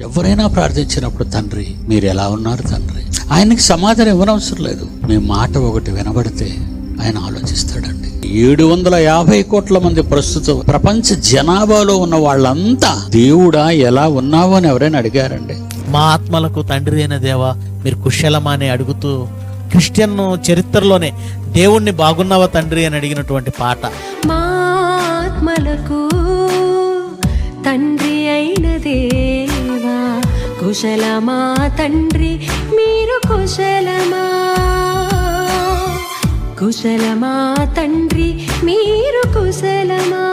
ఎవరైనా ప్రార్థించినప్పుడు తండ్రి మీరు ఎలా ఉన్నారు తండ్రి, ఆయనకి సమాధానం ఇవ్వనవసరం లేదు. మీ మాట ఒకటి వినబడితే ఆయన ఆలోచిస్తాడండి. 750 కోట్ల మంది ప్రస్తుతం ప్రపంచ జనాభాలో ఉన్న వాళ్ళంతా దేవుడా ఎలా ఉన్నావు అని ఎవరైనా అడిగారండి? మా ఆత్మలకు తండ్రి అయిన దేవా మీరు కుశలమా అని అడుగుతూ క్రిస్టియన్ చరిత్రలోనే దేవుణ్ణి బాగున్నావా తండ్రి అని అడిగినటువంటి పాట. మా ఆత్మలకు తండ్రి అయిన దేవా కుశలమా తండ్రి మీరు కుశలమా, కుశలమా తండ్రి మీరు కుశలమా.